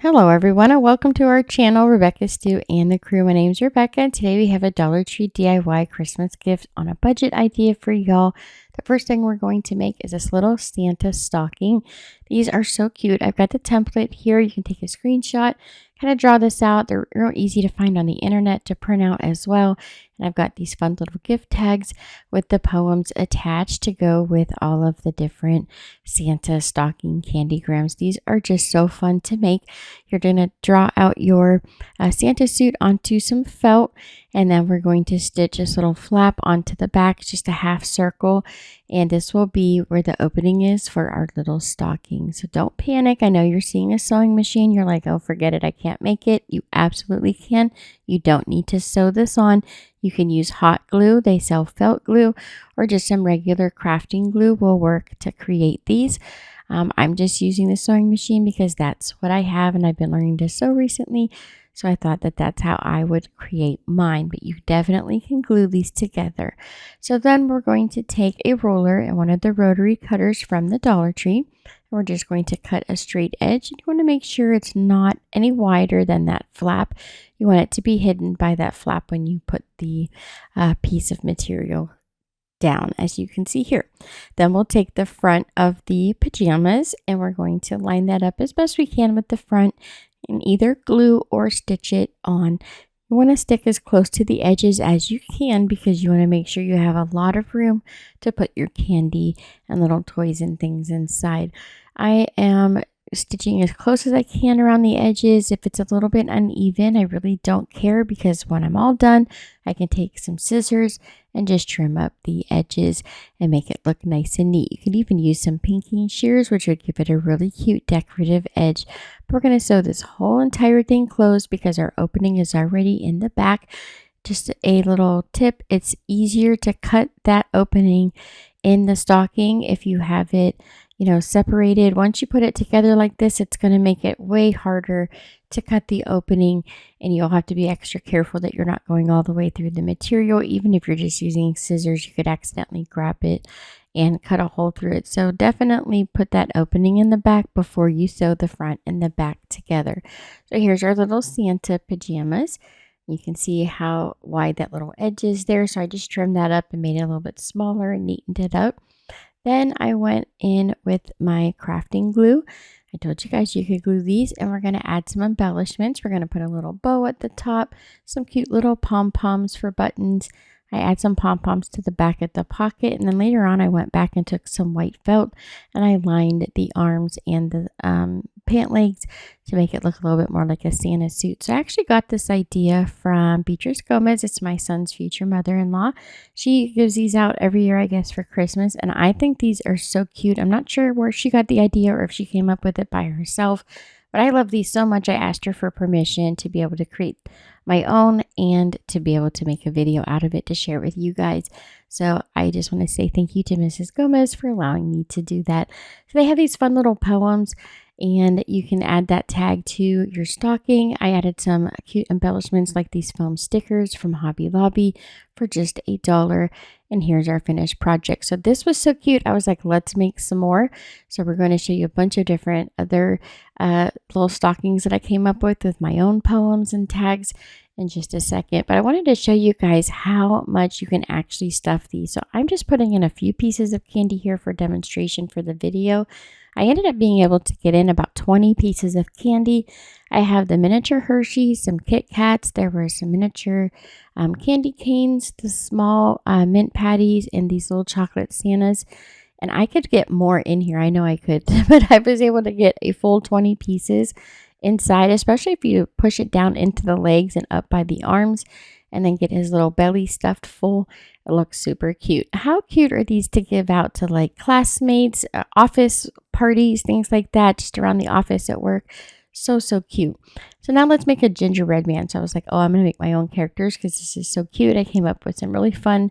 Hello everyone and welcome to our channel, Rebecca Stew and the crew. My name's Rebecca and today we have a Dollar Tree DIY Christmas gift on a budget idea for y'all. The first thing we're going to make is this little Santa stocking. These are so cute. I've got the template here. You can take a screenshot, kind of draw this out. They're real easy to find on the internet to print out as well. And I've got these fun little gift tags with the poems attached to go with all of the different Santa stocking candygrams. These are just so fun to make. You're going to draw out your Santa suit onto some felt, and then we're going to stitch this little flap onto the back, just a half circle, and this will be where the opening is for our little stocking. So don't panic. I know you're seeing a sewing machine. You're like, oh, forget it. I can't make it. You absolutely can. You don't need to sew this on. You can use hot glue. They sell felt glue, or just some regular crafting glue will work to create these. I'm just using the sewing machine because that's what I have and I've been learning to sew recently. So I thought that that's how I would create mine, but you definitely can glue these together. So then we're going to take a roller and one of the rotary cutters from the Dollar Tree. And we're just going to cut a straight edge. You want to make sure it's not any wider than that flap. You want it to be hidden by that flap when you put the piece of material down, as you can see here. Then we'll take the front of the pajamas and we're going to line that up as best we can with the front and either glue or stitch it on. You want to stick as close to the edges as you can because you want to make sure you have a lot of room to put your candy and little toys and things inside. I am stitching as close as I can around the edges. If it's a little bit uneven, I really don't care because when I'm all done, I can take some scissors and just trim up the edges and make it look nice and neat. You could even use some pinking shears, which would give it a really cute decorative edge. But we're going to sew this whole entire thing closed because our opening is already in the back. Just a little tip, it's easier to cut that opening in the stocking if you have it separated. Once you put it together like this, it's going to make it way harder to cut the opening, and you'll have to be extra careful that you're not going all the way through the material. Even if you're just using scissors, you could accidentally grab it and cut a hole through it. So definitely put that opening in the back before you sew the front and the back together. So here's our little Santa pajamas. You can see how wide that little edge is there. So I just trimmed that up and made it a little bit smaller and neatened it up. Then I went in with my crafting glue. I told you guys you could glue these, and we're going to add some embellishments. We're going to put a little bow at the top, some cute little pom-poms for buttons. I add some pom-poms to the back of the pocket, and then later on I went back and took some white felt and I lined the arms and the pant legs to make it look a little bit more like a Santa suit. So I actually got this idea from Beatrice Gomez. It's my son's future mother-in-law. She gives these out every year, I guess, for Christmas, and I think these are so cute. I'm not sure where she got the idea or if she came up with it by herself, but I love these so much. I asked her for permission to be able to create my own and to be able to make a video out of it to share with you guys. So I just want to say thank you to Mrs. Gomez for allowing me to do that. So they have these fun little poems, and you can add that tag to your stocking. I added some cute embellishments like these foam stickers from Hobby Lobby for just $8. And here's our finished project. So this was so cute. I was like, let's make some more. So we're going to show you a bunch of different other little stockings that I came up with my own poems and tags in just a second. But I wanted to show you guys how much you can actually stuff these. So I'm just putting in a few pieces of candy here for demonstration for the video. I ended up being able to get in about 20 pieces of candy. I have the miniature Hershey's, some Kit Kats. There were some miniature candy canes, the small mint patties, and these little chocolate Santas. And I could get more in here. I know I could, but I was able to get a full 20 pieces inside, especially if you push it down into the legs and up by the arms, and then get his little belly stuffed full. It looks super cute. How cute are these to give out to like classmates, office parties, things like that, just around the office at work? So cute. So now let's make a gingerbread man. So I was like, oh, I'm going to make my own characters because this is so cute. I came up with some really fun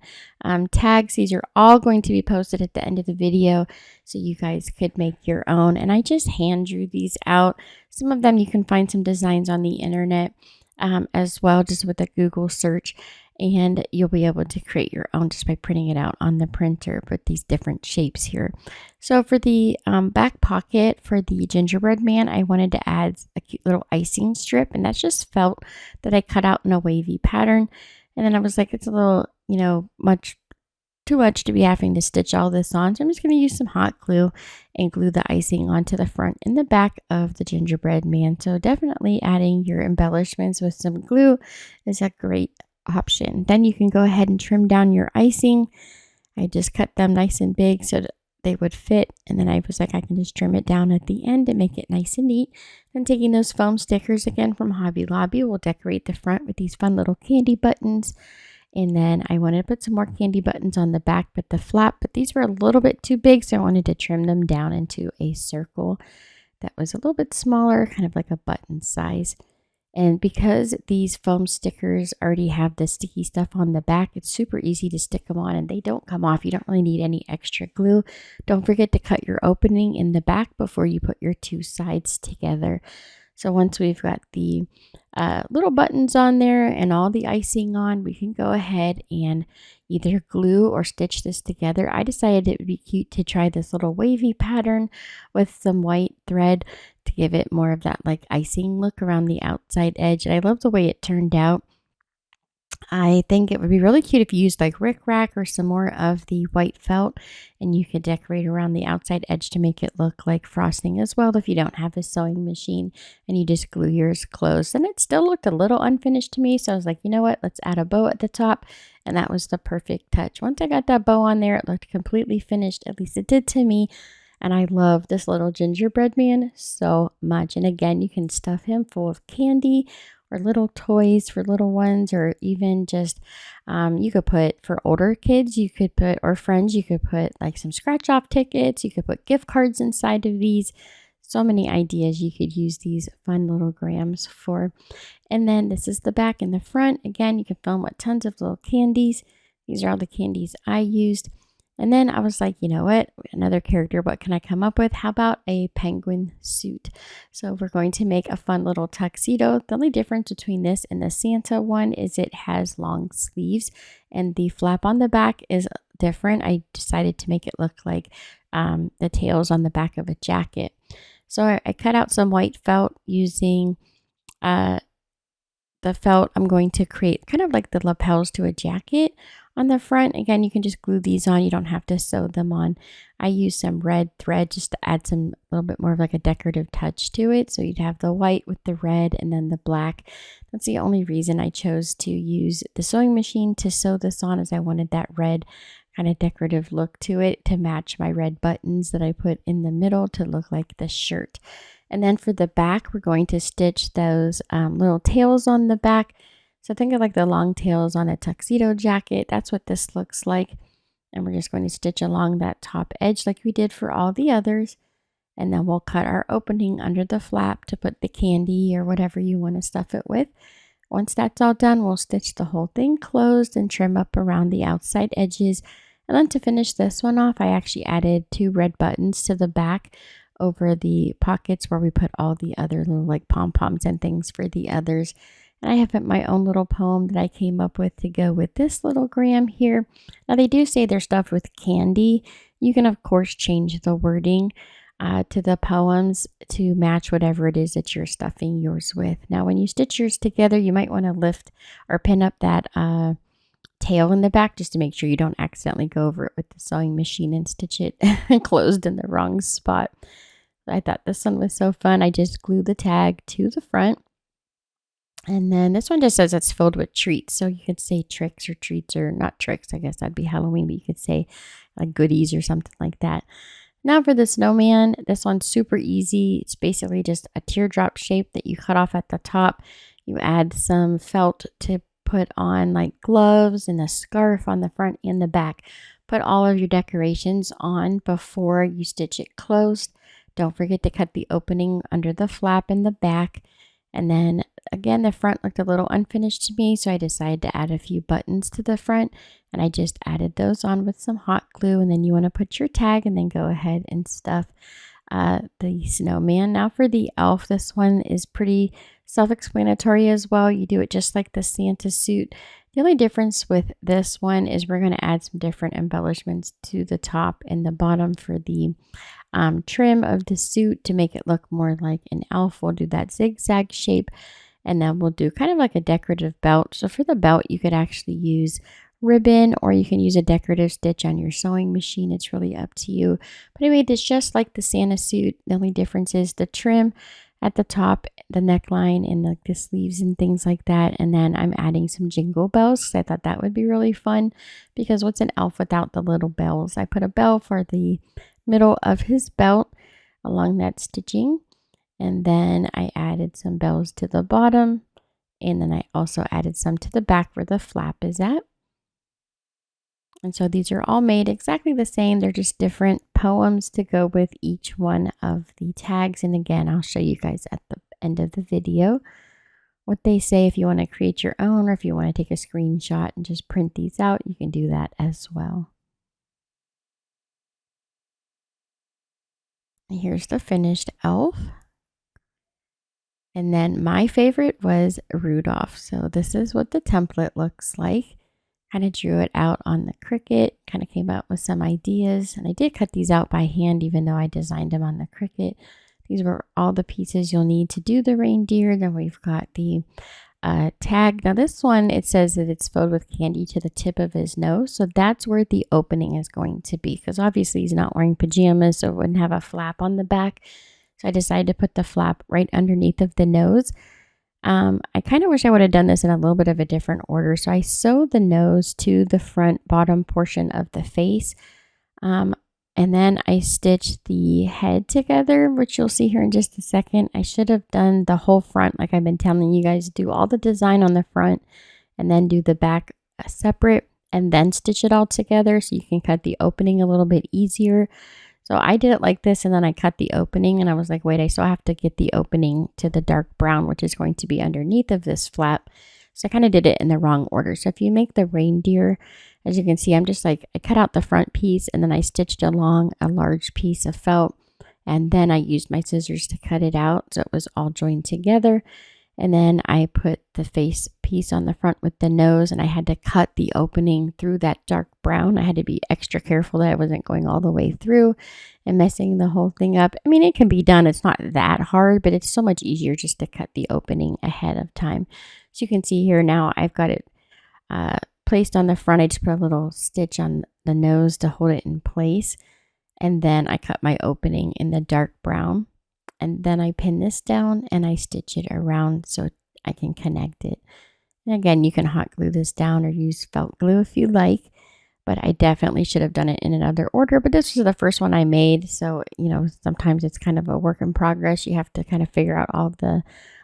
tags. These are all going to be posted at the end of the video so you guys could make your own. And I just hand drew these out. Some of them you can find some designs on the internet. as well, just with a Google search. And you'll be able to create your own just by printing it out on the printer with these different shapes here. So for the back pocket for the gingerbread man, I wanted to add a cute little icing strip, and that's just felt that I cut out in a wavy pattern. And then I was like, it's a little, too much to be having to stitch all this on. So I'm just going to use some hot glue and glue the icing onto the front and the back of the gingerbread man. So definitely adding your embellishments with some glue is a great option. Then you can go ahead and trim down your icing. I just cut them nice and big so that they would fit. And then I was like, I can just trim it down at the end and make it nice and neat. Then taking those foam stickers again from Hobby Lobby, we'll decorate the front with these fun little candy buttons. And then I wanted to put some more candy buttons on the back, but the flap, but these were a little bit too big, so I wanted to trim them down into a circle that was a little bit smaller, kind of like a button size. And because these foam stickers already have the sticky stuff on the back, it's super easy to stick them on and they don't come off. You don't really need any extra glue. Don't forget to cut your opening in the back before you put your two sides together. So once we've got the little buttons on there and all the icing on, we can go ahead and either glue or stitch this together. I decided it would be cute to try this little wavy pattern with some white thread to give it more of that like icing look around the outside edge. And I love the way it turned out. I think it would be really cute if you used like rickrack or some more of the white felt, and you could decorate around the outside edge to make it look like frosting as well if you don't have a sewing machine and you just glue yours closed. And it still looked a little unfinished to me, so I was like, you know what, let's add a bow at the top, and that was the perfect touch. Once I got that bow on there, it looked completely finished, at least it did to me. And I love this little gingerbread man so much. And again, you can stuff him full of candy or little toys for little ones, or even just you could put for older kids, you could put, or friends, you could put like some scratch off tickets, you could put gift cards inside of these. So many ideas you could use these fun little grams for. And then this is the back and the front. Again, you can fill them with tons of little candies. These are all the candies I used. And then I was like, you know what, another character, what can I come up with? How about a penguin suit? So we're going to make a fun little tuxedo. The only difference between this and the Santa one is it has long sleeves and the flap on the back is different. I decided to make it look like the tails on the back of a jacket. So I cut out some white felt using the felt. I'm going to create kind of like the lapels to a jacket on the front. Again, you can just glue these on. You don't have to sew them on. I used some red thread just to add some, a little bit more of like a decorative touch to it. So you'd have the white with the red and then the black. That's the only reason I chose to use the sewing machine to sew this on, is I wanted that red kind of decorative look to it to match my red buttons that I put in the middle to look like the shirt. And then for the back, we're going to stitch those little tails on the back. So think of like the long tails on a tuxedo jacket. That's what this looks like. And we're just going to stitch along that top edge like we did for all the others. And then we'll cut our opening under the flap to put the candy or whatever you want to stuff it with. Once that's all done, we'll stitch the whole thing closed and trim up around the outside edges. And then to finish this one off, I actually added 2 red buttons to the back over the pockets where we put all the other little like pom-poms and things for the others. And I have my own little poem that I came up with to go with this little gram here. Now they do say they're stuffed with candy. You can of course change the wording to the poems to match whatever it is that you're stuffing yours with. Now when you stitch yours together, you might want to lift or pin up that tail in the back just to make sure you don't accidentally go over it with the sewing machine and stitch it closed in the wrong spot. I thought this one was so fun. I just glued the tag to the front. And then this one just says it's filled with treats. So you could say tricks or treats, or not tricks. I guess that'd be Halloween, but you could say like goodies or something like that. Now for the snowman, this one's super easy. It's basically just a teardrop shape that you cut off at the top. You add some felt to put on like gloves and a scarf on the front and the back. Put all of your decorations on before you stitch it closed. Don't forget to cut the opening under the flap in the back. And then again, the front looked a little unfinished to me, so I decided to add a few buttons to the front, and I just added those on with some hot glue. And then you want to put your tag and then go ahead and stuff the snowman. Now for the elf, this one is pretty self-explanatory as well. You do it just like the Santa suit. The only difference with this one is we're going to add some different embellishments to the top and the bottom for the trim of the suit to make it look more like an elf. We'll do that zigzag shape, and then we'll do kind of like a decorative belt. So for the belt, you could actually use ribbon, or you can use a decorative stitch on your sewing machine. It's really up to you. But I made this just like the Santa suit. The only difference is the trim at the top, the neckline, and like the sleeves and things like that. And then I'm adding some jingle bells because I thought that would be really fun, because what's an elf without the little bells? I put a bell for the middle of his belt along that stitching, and then I added some bells to the bottom, and then I also added some to the back where the flap is at. And so these are all made exactly the same. They're just different poems to go with each one of the tags. And again, I'll show you guys at the end of the video what they say. If you want to create your own, or if you want to take a screenshot and just print these out, you can do that as well. And here's the finished elf. And then my favorite was Rudolph. So this is what the template looks like. Kind of drew it out on the Cricut, kind of came up with some ideas. And I did cut these out by hand, even though I designed them on the Cricut. These were all the pieces you'll need to do the reindeer. Then we've got the tag. Now this one, it says that it's filled with candy to the tip of his nose. So that's where the opening is going to be, because obviously he's not wearing pajamas, so it wouldn't have a flap on the back. So I decided to put the flap right underneath of the nose. I kind of wish I would have done this in a little bit of a different order. So I sewed the nose to the front bottom portion of the face. And then I stitched the head together, which you'll see here in just a second. I should have done the whole front like I've been telling you guys. Do all the design on the front and then do the back separate, and then stitch it all together so you can cut the opening a little bit easier. So I did it like this, and then I cut the opening, and I was like, wait, I still have to get the opening to the dark brown, which is going to be underneath of this flap. So I kind of did it in the wrong order. So if you make the reindeer, as you can see, I'm just like, I cut out the front piece, and then I stitched along a large piece of felt, and then I used my scissors to cut it out so it was all joined together. And then I put the face piece on the front with the nose, and I had to cut the opening through that dark brown. I had to be extra careful that I wasn't going all the way through and messing the whole thing up. I mean, it can be done. It's not that hard, but it's so much easier just to cut the opening ahead of time. So you can see here now I've got it placed on the front. I just put a little stitch on the nose to hold it in place. And then I cut my opening in the dark brown. And then I pin this down and I stitch it around so I can connect it. And again, you can hot glue this down or use felt glue if you like, but I definitely should have done it in another order. But this was the first one I made. So, you know, sometimes it's kind of a work in progress. You have to kind of figure out all the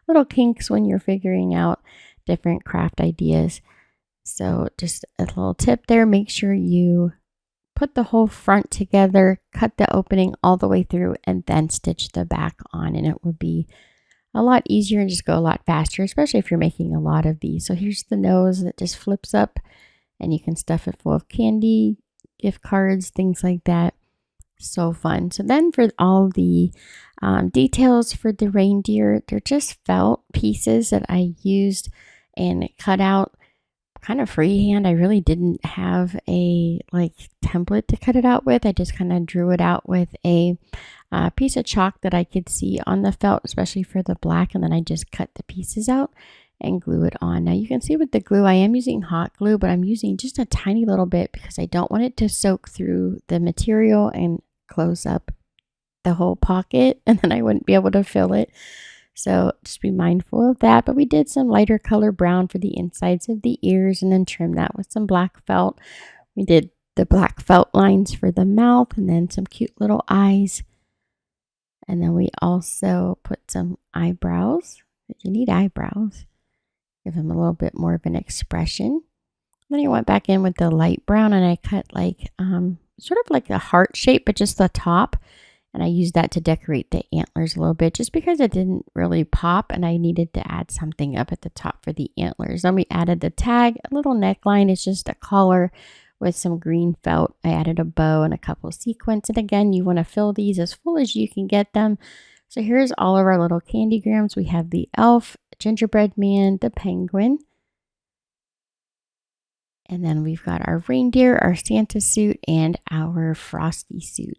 little kinks when you're figuring out different craft ideas. So just a little tip there, make sure you put the whole front together, cut the opening all the way through, and then stitch the back on, and it will be a lot easier and just go a lot faster, especially if you're making a lot of these. So here's the nose that just flips up, and you can stuff it full of candy, gift cards, things like that. So fun. So then for all the details for the reindeer, they're just felt pieces that I used and cut out kind of freehand. I really didn't have a template to cut it out with. I just kind of drew it out with a piece of chalk that I could see on the felt, especially for the black, and then I just cut the pieces out and glue it on. Now you can see with the glue, I am using hot glue, but I'm using just a tiny little bit because I don't want it to soak through the material and close up the whole pocket, and then I wouldn't be able to fill it. So just be mindful of that. But we did some lighter color brown for the insides of the ears and then trim that with some black felt. We did the black felt lines for the mouth and then some cute little eyes. And then we also put some eyebrows. You need eyebrows. Give them a little bit more of an expression. Then I went back in with the light brown and I cut sort of like a heart shape, but just the top. And I used that to decorate the antlers a little bit just because it didn't really pop and I needed to add something up at the top for the antlers. Then we added the tag, a little neckline. It's just a collar with some green felt. I added a bow and a couple sequins. And again, you want to fill these as full as you can get them. So here's all of our little candy grams. We have the elf, gingerbread man, the penguin. And then we've got our reindeer, our Santa suit, and our frosty suit.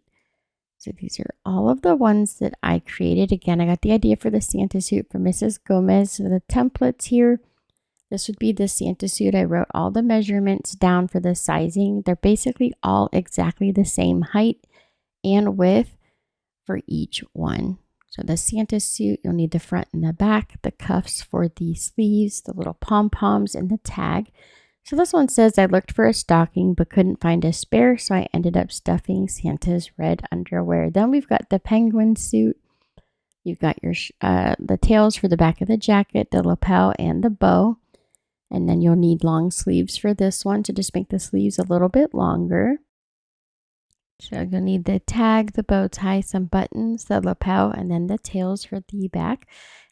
So these are all of the ones that I created. Again, I got the idea for the Santa suit from Mrs. Gomez. So the templates here, this would be the Santa suit. I wrote all the measurements down for the sizing. They're basically all exactly the same height and width for each one. So the Santa suit, you'll need the front and the back, the cuffs for the sleeves, the little pom-poms, and the tag. So this one says, I looked for a stocking but couldn't find a spare, so I ended up stuffing Santa's red underwear. Then we've got the penguin suit. You've got your the tails for the back of the jacket, the lapel, and the bow. And then you'll need long sleeves for this one to just make the sleeves a little bit longer. So you'll need the tag, the bow tie, some buttons, the lapel, and then the tails for the back.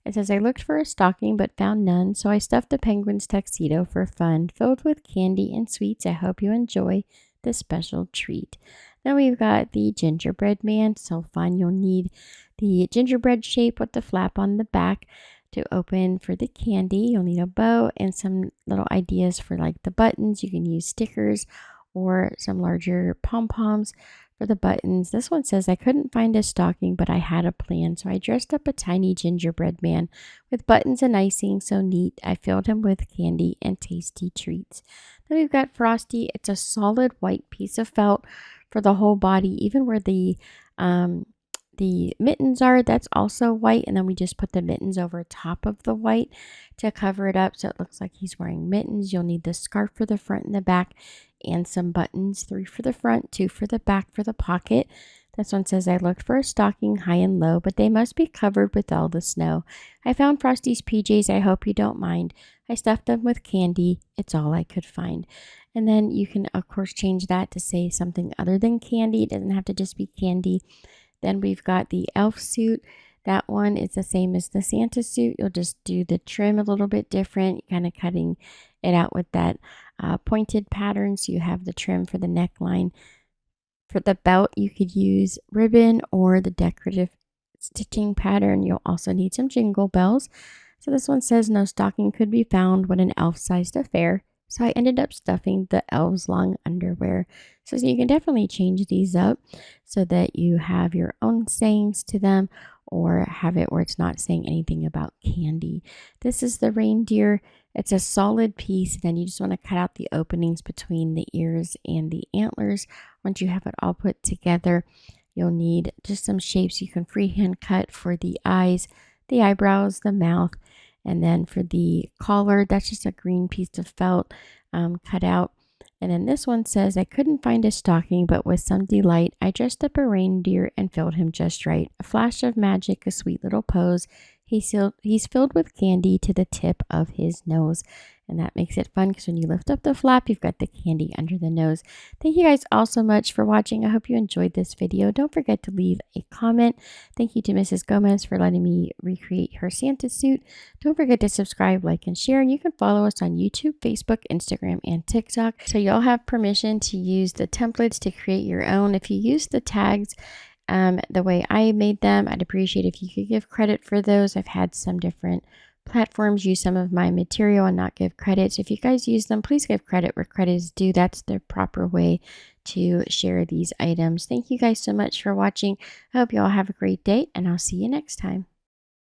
It says, I looked for a stocking but found none, so I stuffed the penguin's tuxedo for fun, filled with candy and sweets. I hope you enjoy this special treat. Then we've got the gingerbread man. So fun. You'll need the gingerbread shape with the flap on the back to open for the candy. You'll need a bow and some little ideas for like the buttons. You can use stickers or some larger pom-poms for the buttons. This one says, I couldn't find a stocking, but I had a plan. So I dressed up a tiny gingerbread man with buttons and icing so neat. I filled him with candy and tasty treats. Then we've got Frosty. It's a solid white piece of felt for the whole body, even where the mittens are, that's also white. And then we just put the mittens over top of the white to cover it up so it looks like he's wearing mittens. You'll need the scarf for the front and the back and some buttons, 3 for the front, 2 for the back for the pocket. This one says, I looked for a stocking high and low, but they must be covered with all the snow. I found Frosty's PJs. I hope you don't mind. I stuffed them with candy. It's all I could find. And then you can, of course, change that to say something other than candy. It doesn't have to just be candy. Then we've got the elf suit. That one is the same as the Santa suit. You'll just do the trim a little bit different, kind of cutting it out with that pointed pattern. So you have the trim for the neckline. For the belt, you could use ribbon or the decorative stitching pattern. You'll also need some jingle bells. So this one says, no stocking could be found when an elf-sized affair. So I ended up stuffing the elves' long underwear. So you can definitely change these up so that you have your own sayings to them or have it where it's not saying anything about candy. This is the reindeer. It's a solid piece. And then you just want to cut out the openings between the ears and the antlers. Once you have it all put together, you'll need just some shapes you can freehand cut for the eyes, the eyebrows, the mouth. And then for the collar, that's just a green piece of felt cut out. And then this one says, I couldn't find a stocking, but with some delight, I dressed up a reindeer and filled him just right. A flash of magic, a sweet little pose. He's filled with candy to the tip of his nose. And that makes it fun because when you lift up the flap, you've got the candy under the nose. Thank you guys all so much for watching. I hope you enjoyed this video. Don't forget to leave a comment. Thank you to Mrs. Gomez for letting me recreate her Santa suit. Don't forget to subscribe, like, and share. And you can follow us on YouTube, Facebook, Instagram, and TikTok. So you'll have permission to use the templates to create your own. If you use the tags the way I made them, I'd appreciate if you could give credit for those. I've had some different platforms use some of my material and not give credit. So if you guys use them, please give credit where credit is due. That's the proper way to share these items. Thank you guys so much for watching. I hope you all have a great day, and I'll see you next time.